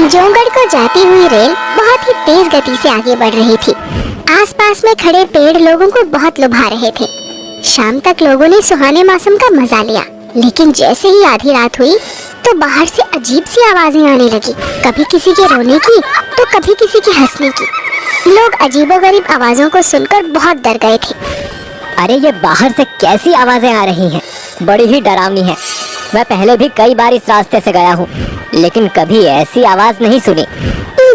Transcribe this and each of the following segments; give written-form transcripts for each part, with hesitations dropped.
जोंगड़ को जाती हुई रेल बहुत ही तेज गति से आगे बढ़ रही थी। आसपास में खड़े पेड़ लोगों को बहुत लुभा रहे थे। शाम तक लोगों ने सुहाने मौसम का मजा लिया, लेकिन जैसे ही आधी रात हुई तो बाहर से अजीब सी आवाजें आने लगी। कभी किसी के रोने की तो कभी किसी के हंसने की। लोग अजीबोगरीब आवाजों को सुनकर बहुत डर गए थे। अरे ये बाहर से कैसी आवाजें आ रही हैं? बड़ी ही डरावनी है। मैं पहले भी कई बार इस रास्ते से गया हूँ, लेकिन कभी ऐसी आवाज नहीं सुनी।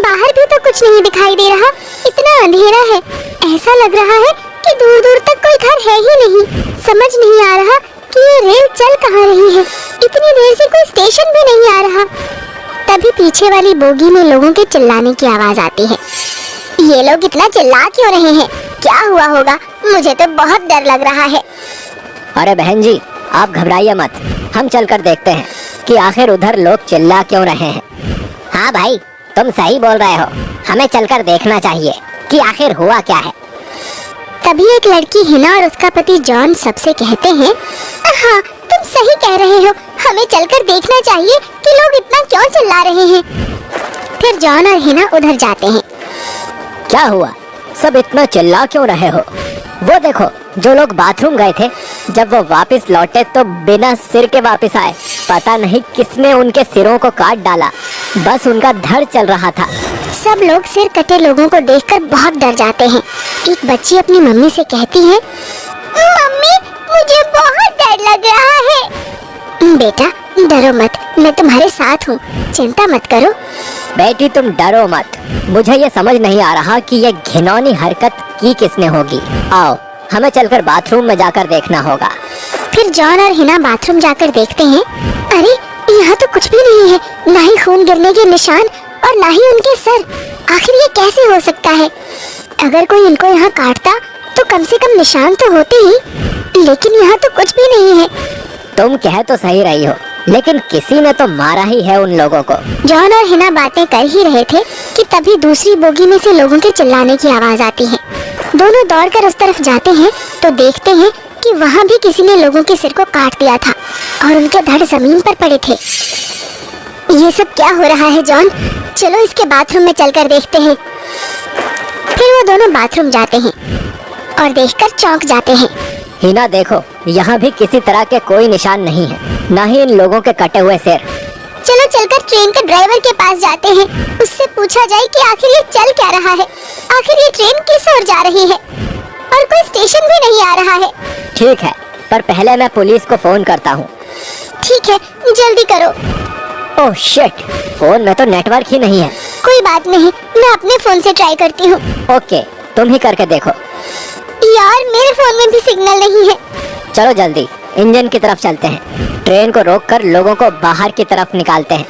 बाहर भी तो कुछ नहीं दिखाई दे रहा, इतना अंधेरा है। ऐसा लग रहा है कि दूर दूर तक कोई घर है ही नहीं। समझ नहीं आ रहा कि ये रेल चल कहाँ रही है। इतनी देर से कोई स्टेशन भी नहीं आ रहा। तभी पीछे वाली बोगी में लोगों के चिल्लाने की आवाज आती है। ये लोग इतना चिल्ला क्यों रहे हैं? क्या हुआ होगा? मुझे तो बहुत डर लग रहा है। अरे बहन जी, आप घबराइए मत, हम चलकर देखते हैं कि आखिर उधर लोग चिल्ला क्यों रहे हैं। हाँ भाई, तुम सही बोल रहे हो, हमें चलकर देखना चाहिए कि आखिर हुआ क्या है। तभी एक लड़की हिना और उसका पति जॉन सबसे कहते हैं, हाँ तुम सही कह रहे हो, हमें चलकर देखना चाहिए कि लोग इतना क्यों चिल्ला रहे हैं। फिर जॉन और हिना उधर जाते हैं। क्या हुआ? सब इतना चिल्ला क्यों रहे हो? वो देखो, जो लोग बाथरूम गए थे, जब वो वापस लौटे तो बिना सिर के वापस आए। पता नहीं किसने उनके सिरों को काट डाला, बस उनका धड़ चल रहा था। सब लोग सिर कटे लोगों को देखकर बहुत डर जाते हैं। एक बच्ची अपनी मम्मी से कहती है, मम्मी मुझे बहुत डर लग रहा है। बेटा डरो मत, मैं तुम्हारे साथ हूँ, चिंता मत करो। बेटी तुम डरो मत, मुझे ये समझ नहीं आ रहा कि ये घिनौनी हरकत की किसने होगी। आओ हमें चलकर बाथरूम में जाकर देखना होगा। फिर जॉन और हिना बाथरूम जाकर देखते हैं। अरे यहाँ तो कुछ भी नहीं है, ना ही खून गिरने के निशान और ना ही उनके सर। आखिर ये कैसे हो सकता है? अगर कोई इनको यहाँ काटता तो कम से कम निशान तो होते ही, लेकिन यहाँ तो कुछ भी नहीं है। तुम कह तो सही रही हो, लेकिन किसी ने तो मारा ही है उन लोगों को। जॉन और हिना बातें कर ही रहे थे कि तभी दूसरी बोगी में से लोगों के चिल्लाने की आवाज आती है। दोनों दौड़कर उस तरफ जाते हैं तो देखते हैं कि वहाँ भी किसी ने लोगों के सिर को काट दिया था और उनके धड़ जमीन पर पड़े थे। ये सब क्या हो रहा है जॉन? चलो इसके बाथरूम में चलकर देखते हैं। फिर वो दोनों बाथरूम जाते हैं और देखकर चौंक जाते हैं। हिना देखो, यहाँ भी किसी तरह के कोई निशान नहीं है, ना ही इन लोगों के कटे हुए सिर। चलो चलकर ट्रेन के ड्राइवर के पास जाते हैं, उससे पूछा जाए कि आखिर ये चल क्या रहा है, आखिर ये ट्रेन किस ओर जा रही है, और कोई स्टेशन भी नहीं आ रहा है। ठीक है, पर पहले मैं पुलिस को फोन करता हूँ। ठीक है, जल्दी करो। ओह शिट, फोन में तो नेटवर्क ही नहीं है। कोई बात नहीं, मैं अपने फोन से ट्राई करती हूँ। ओके, तुम ही करके देखो। यार मेरे फोन में भी सिग्नल नहीं है। चलो जल्दी इंजन की तरफ चलते हैं, ट्रेन को रोककर लोगों को बाहर की तरफ निकालते हैं,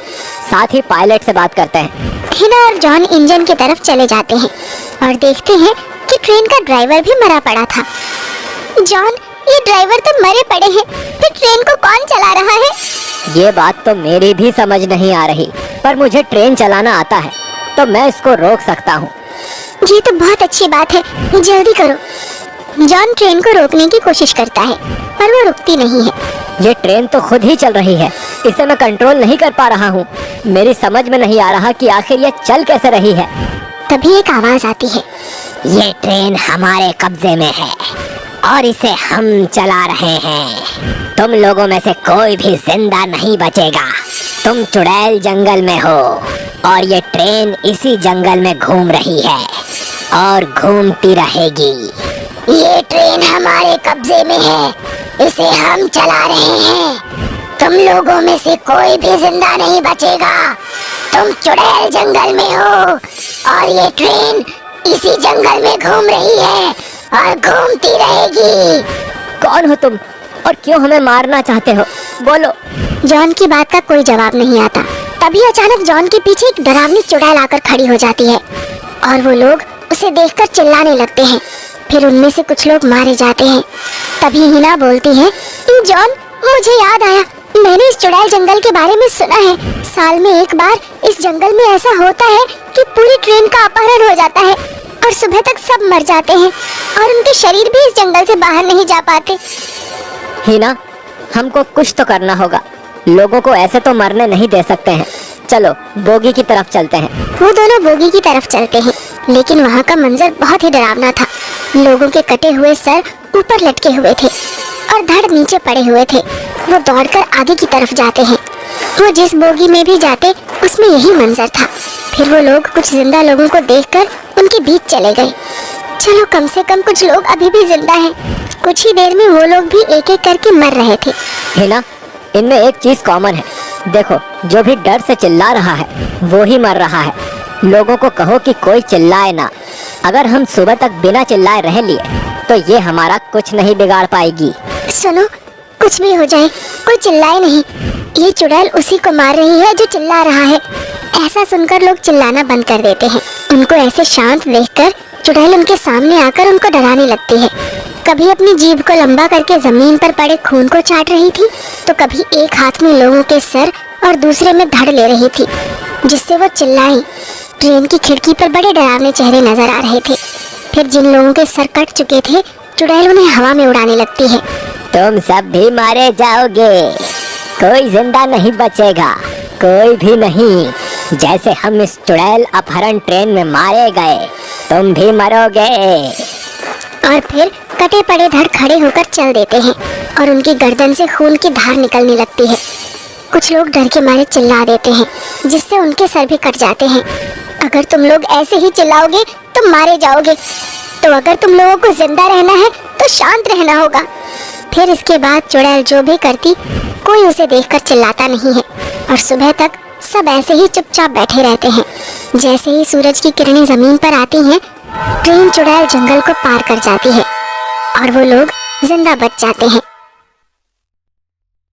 साथ ही पायलट से बात करते हैं। हिना और जॉन इंजन की तरफ चले जाते हैं और देखते हैं कि ट्रेन का ड्राइवर भी मरा पड़ा था। जॉन, ये ड्राइवर तो मरे पड़े हैं, फिर ट्रेन को कौन चला रहा है? ये बात तो मेरी भी समझ नहीं आ रही, पर मुझे ट्रेन चलाना आता है तो मैं इसको रोक सकता हूँ। ये तो बहुत अच्छी बात है, जल्दी करो। जॉन ट्रेन को रोकने की कोशिश करता है पर वो रुकती नहीं है। ये ट्रेन तो खुद ही चल रही है, इसे मैं कंट्रोल नहीं कर पा रहा हूँ। मेरी समझ में नहीं आ रहा कि आखिर ये चल कैसे रही है। तभी एक आवाज आती है, ये ट्रेन हमारे कब्जे में है और इसे हम चला रहे हैं। तुम लोगों में से कोई भी जिंदा नहीं बचेगा। तुम चुड़ैल जंगल में हो और ये ट्रेन इसी जंगल में घूम रही है और घूमती रहेगी। ये ट्रेन हमारे कब्जे में है, इसे हम चला रहे हैं। तुम लोगों में से कोई भी जिंदा नहीं बचेगा। तुम चुड़ैल जंगल में हो और ये ट्रेन इसी जंगल में घूम रही है और घूमती रहेगी। कौन हो तुम और क्यों हमें मारना चाहते हो? बोलो। जॉन की बात का कोई जवाब नहीं आता। तभी अचानक जॉन के पीछे एक डरावनी चुड़ैल आकर खड़ी हो जाती है और वो लोग उसे देखकर चिल्लाने लगते हैं। फिर उनमें से कुछ लोग मारे जाते हैं। तभी हिना बोलती है, जॉन मुझे याद आया, मैंने इस चुड़ैल जंगल के बारे में सुना है। साल में एक बार इस जंगल में ऐसा होता है कि पूरी ट्रेन का अपहरण हो जाता है और सुबह तक सब मर जाते हैं और उनके शरीर भी इस जंगल से बाहर नहीं जा पाते। हिना, हमको कुछ तो करना होगा, लोगों को ऐसे तो मरने नहीं दे सकते हैं। चलो बोगी की तरफ चलते हैं। वो दोनों बोगी की तरफ चलते हैं, लेकिन वहाँ का मंजर बहुत ही डरावना था। लोगों के कटे हुए सर ऊपर लटके हुए थे और धड़ नीचे पड़े हुए थे। वो दौड़कर आगे की तरफ जाते हैं। वो जिस बोगी में भी जाते उसमें यही मंजर था। फिर वो लोग कुछ जिंदा लोगों को देखकर उनके बीच चले गए। चलो कम से कम कुछ लोग अभी भी जिंदा हैं। कुछ ही देर में वो लोग भी एक एक करके मर रहे थे। हिना, इनमें एक चीज कॉमन है। देखो, जो भी डर से चिल्ला रहा है वो ही मर रहा है। लोगों को कहो कि कोई चिल्लाए ना। अगर हम सुबह तक बिना चिल्लाए रह लिए तो ये हमारा कुछ नहीं बिगाड़ पाएगी। सुनो, कुछ भी हो जाए कोई चिल्लाए नहीं। ये चुड़ैल उसी को मार रही है जो चिल्ला रहा है। ऐसा सुनकर लोग चिल्लाना बंद कर देते हैं। उनको ऐसे शांत देखकर चुड़ैल उनके सामने आकर उनको डराने लगती है। कभी अपनी जीभ को लंबा करके जमीन पर पड़े खून को चाट रही थी, तो कभी एक हाथ में लोगों के सर और दूसरे में धड़ ले रही थी, जिससे वो चिल्लाई। ट्रेन की खिड़की पर बड़े डरावने चेहरे नजर आ रहे थे। फिर जिन लोगों के सर कट चुके थे, चुड़ैल उन्हें हवा में उड़ाने लगती है। तुम सब भी मारे जाओगे, कोई जिंदा नहीं बचेगा, कोई भी नहीं। जैसे हम इस चुड़ैल अपहरण ट्रेन में मारे गए, तुम भी मरोगे। और फिर कटे पड़े धड़ खड़े होकर चल देते हैं और उनकी गर्दन से खून की धार निकलने लगती है। कुछ लोग डर के मारे चिल्ला देते हैं, जिससे उनके सर भी कट जाते हैं। अगर तुम लोग ऐसे ही चिल्लाओगे तो मारे जाओगे। तो अगर तुम लोगों को जिंदा रहना है तो शांत रहना होगा। फिर इसके बाद चुड़ैल जो भी करती, कोई उसे देखकर चिल्लाता नहीं है और सुबह तक सब ऐसे ही चुपचाप बैठे रहते हैं। जैसे ही सूरज की किरणें जमीन पर आती हैं, ट्रेन चुड़ैल जंगल को पार कर जाती है और वो लोग जिंदा बच जाते हैं।